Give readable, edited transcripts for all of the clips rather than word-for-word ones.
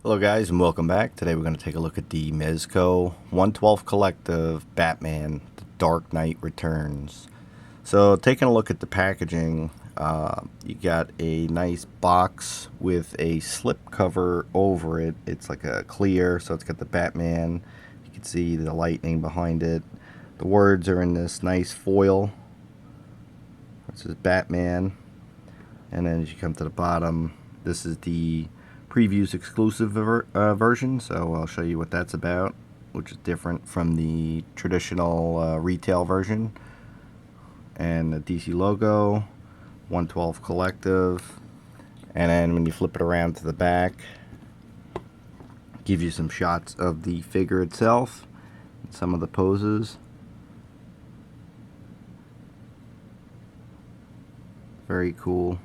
Hello guys and welcome back. Today we're going to take a look at the Mezco 112 Collective Batman The Dark Knight Returns. So taking a look at the packaging, you got a nice box with a slip cover over it. It's like a clear, so it's got the Batman. You can see the lightning behind it. The words are in this nice foil. This is Batman. And then as you come to the bottom, this is the previews exclusive version, so I'll show you what that's about, which is different from the traditional retail version. And the DC logo, 112 Collective, and then when you flip it around to the back, give you some shots of the figure itself and some of the poses. Very cool.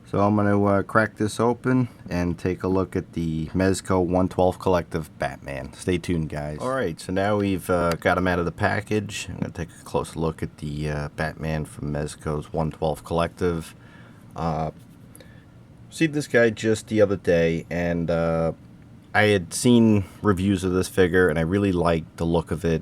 So I'm going to crack this open and take a look at the Mezco 112 Collective Batman. Stay tuned, guys. Alright, so now we've got him out of the package. I'm going to take a close look at the Batman from Mezco's 112 Collective. Received this guy just the other day, and I had seen reviews of this figure, and I really liked the look of it,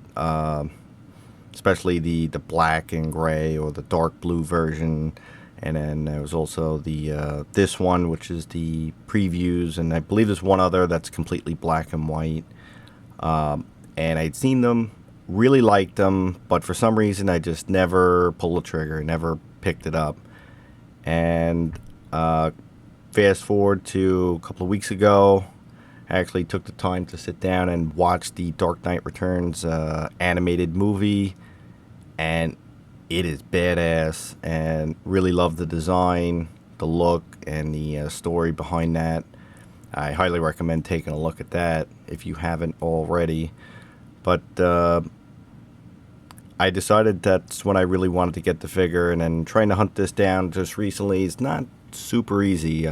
especially the black and gray or the dark blue version. And then there was also the this one, which is the previews, and I believe there's one other that's completely black and white. And I'd seen them, really liked them, but for some reason I just never pulled the trigger, never picked it up. And fast forward to a couple of weeks ago, I actually took the time to sit down and watch the Dark Knight Returns animated movie, and it is badass, and really love the design, the look, and the story behind that. I highly recommend taking a look at that if you haven't already. But I decided that's when I really wanted to get the figure, and then trying to hunt this down just recently is not super easy.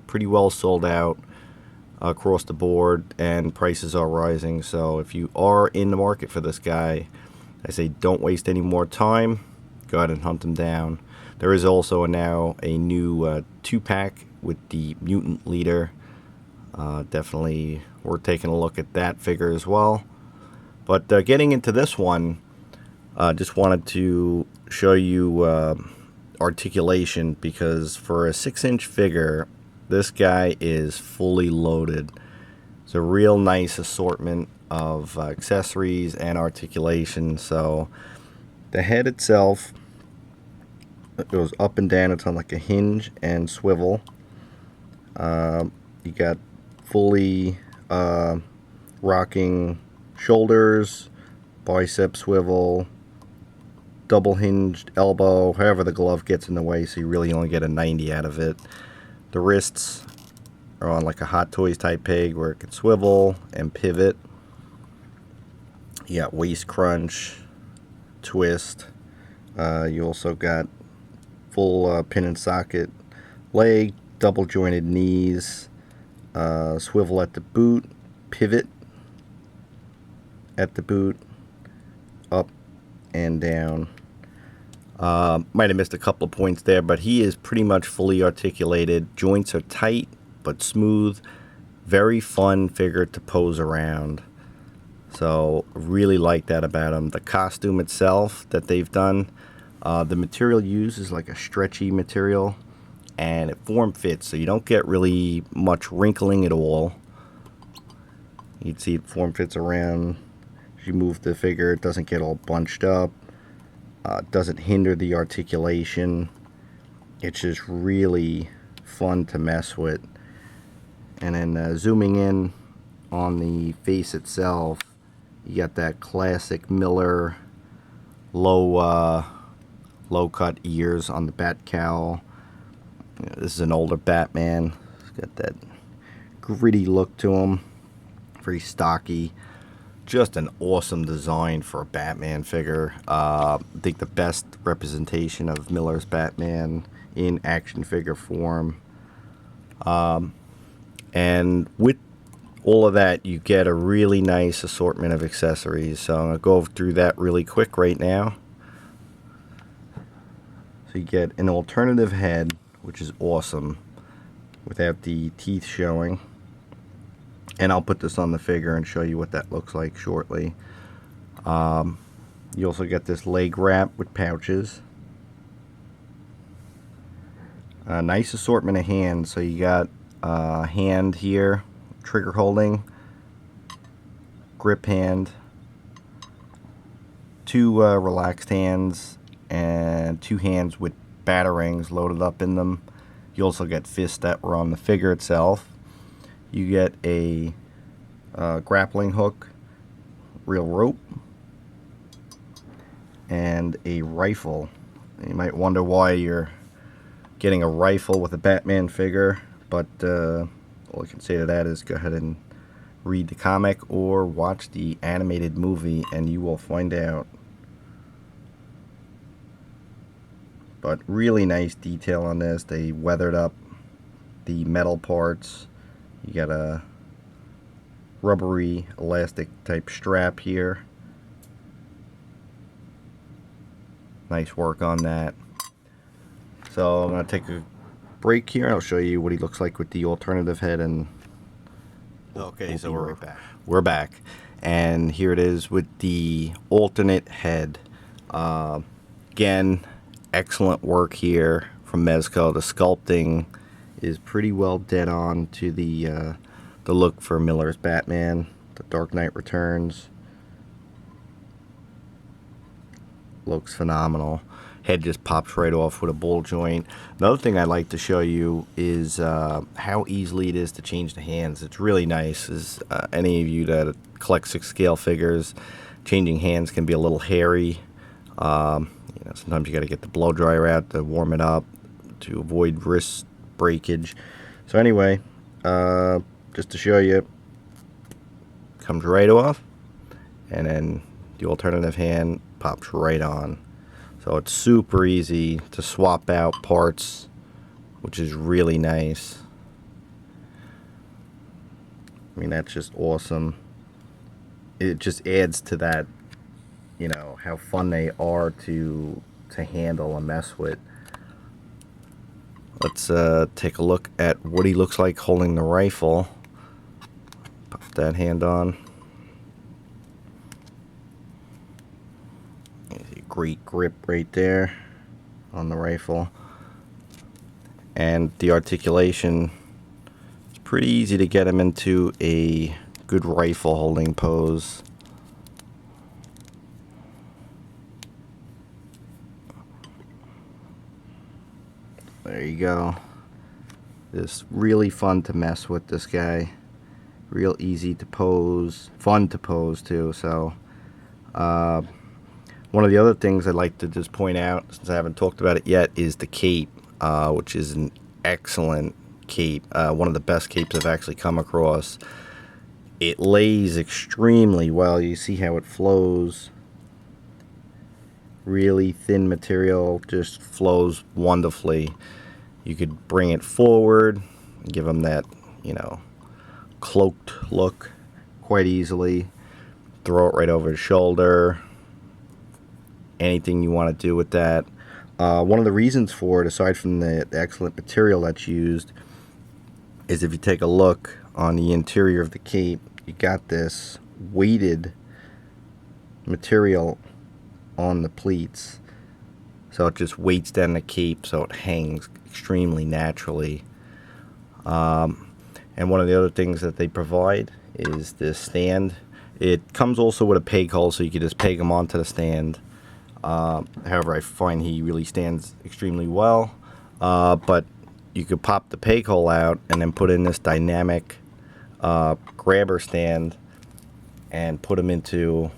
Pretty well sold out across the board, and prices are rising. So if you are in the market for this guy, I say don't waste any more time. Go ahead and hunt them down. There is also now a new 2-pack with the Mutant Leader. Definitely worth taking a look at that figure as well. But getting into this one, just wanted to show you articulation, because for a 6-inch figure, this guy is fully loaded. It's a real nice assortment of accessories and articulation. So the head itself, it goes up and down. It's on like a hinge and swivel. You got fully rocking shoulders, bicep swivel, double hinged elbow, however the glove gets in the way, so you really only get a 90 out of it. The wrists are on like a Hot Toys type peg where it can swivel and pivot. You got waist crunch, twist. You also got full pin and socket leg, double jointed knees, swivel at the boot, pivot at the boot, up and down. Might have missed a couple of points there, but he is pretty much fully articulated. Joints are tight but smooth. Very fun figure to pose around. So really like that about him. The costume itself that they've done, the material used is like a stretchy material, and it form fits, so you don't get really much wrinkling at all. You'd see it form fits around. As you move the figure, it doesn't get all bunched up. It doesn't hinder the articulation. It's just really fun to mess with. And then zooming in on the face itself, you got that classic Miller low cut ears on the bat cowl. This is an older Batman. He's got that gritty look to him. Very stocky. Just an awesome design for a Batman figure. I think the best representation of Miller's Batman in action figure form. And with all of that, you get a really nice assortment of accessories. So I'm going to go through that really quick right now. So you get an alternative head, which is awesome, without the teeth showing. And I'll put this on the figure and show you what that looks like shortly. You also get this leg wrap with pouches. A nice assortment of hands. So you got hand here, trigger holding, grip hand, two relaxed hands, and two hands with batarangs loaded up in them. You also get fists that were on the figure itself. You get a grappling hook, real rope, and a rifle. You might wonder why you're getting a rifle with a Batman figure, but all I can say to that is go ahead and read the comic or watch the animated movie and you will find out. But really nice detail on this. They weathered up the metal parts. You got a rubbery elastic type strap here. Nice work on that. So I'm going to take a break here. I'll show you what he looks like with the alternative head. And okay, so we're back. And here it is with the alternate head. Again, excellent work here from Mezco. The sculpting is pretty well dead on to the look for Miller's Batman, The Dark Knight Returns. Looks phenomenal. Head just pops right off with a ball joint. Another thing I'd like to show you is how easily it is to change the hands. It's really nice. As any of you that collect 6 scale figures, changing hands can be a little hairy. You know, sometimes you got to get the blow dryer out to warm it up to avoid wrist breakage. So anyway, just to show you, comes right off, and then the alternative hand pops right on. So it's super easy to swap out parts, which is really nice. I mean, that's just awesome. It just adds to that, you know, how fun they are to handle and mess with. Let's take a look at what he looks like holding the rifle. Pop that hand on. Great grip right there on the rifle, and the articulation, it's pretty easy to get him into a good rifle holding pose. There you go. It's really fun to mess with this guy, real easy to pose, fun to pose too. So one of the other things I'd like to just point out, since I haven't talked about it yet, is the cape, which is an excellent cape. One of the best capes I've actually come across. It lays extremely well. You see how it flows. Really thin material, just flows wonderfully. You could bring it forward, give them that, you know, cloaked look quite easily. Throw it right over his shoulder. Anything you want to do with that. One of the reasons for it, aside from the excellent material that's used, is if you take a look on the interior of the cape, you got this weighted material on the pleats. So it just weights down the cape so it hangs extremely naturally. And one of the other things that they provide is this stand. It comes also with a peg hole, so you can just peg them onto the stand. However, I find he really stands extremely well. But you could pop the peg hole out and then put in this dynamic grabber stand and put him into,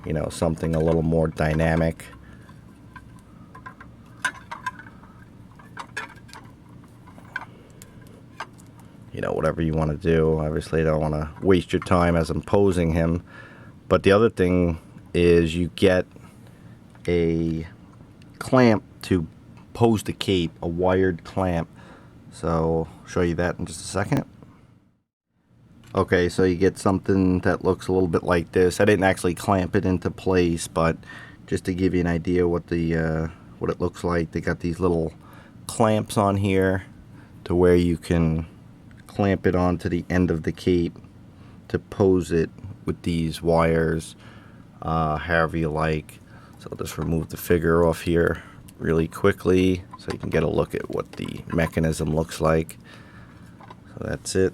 you know, something a little more dynamic. You know, whatever you want to do. Obviously, I don't want to waste your time as I'm posing him. But the other thing is you get a clamp to pose the cape, a wired clamp. So I'll show you that in just a second. Okay, so you get something that looks a little bit like this. I didn't actually clamp it into place, but just to give you an idea what the what it looks like, they got these little clamps on here to where you can clamp it onto the end of the cape to pose it with these wires however you like. So I'll just remove the figure off here really quickly so you can get a look at what the mechanism looks like. So that's it.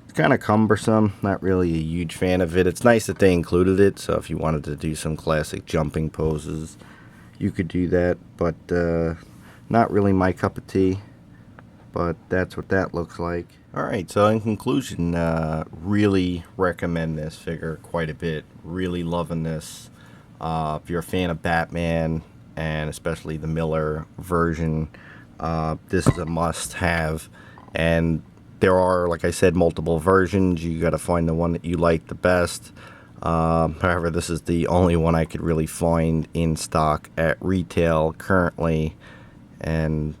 It's kind of cumbersome, not really a huge fan of it. It's nice that they included it, so if you wanted to do some classic jumping poses, you could do that, but not really my cup of tea. But that's what that looks like. Alright, so in conclusion, really recommend this figure quite a bit. Really loving this. If you're a fan of Batman, and especially the Miller version, this is a must-have. And there are, like I said, multiple versions. You got to find the one that you like the best. However, this is the only one I could really find in stock at retail currently, and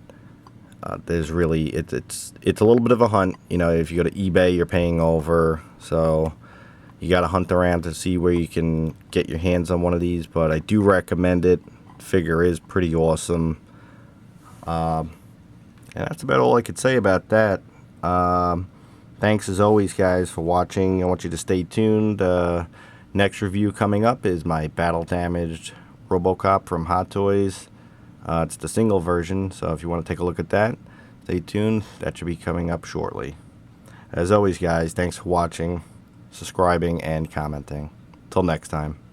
there's really it's a little bit of a hunt. You know, if you go to eBay, you're paying over, so you got to hunt around to see where you can get your hands on one of these. But I do recommend it. The figure is pretty awesome, and that's about all I could say about that. Thanks as always, guys, for watching. I want you to stay tuned. Next review coming up is my battle damaged RoboCop from Hot Toys. It's the single version, so if you want to take a look at that, stay tuned. That should be coming up shortly. As always, guys, thanks for watching, subscribing, and commenting. Till next time.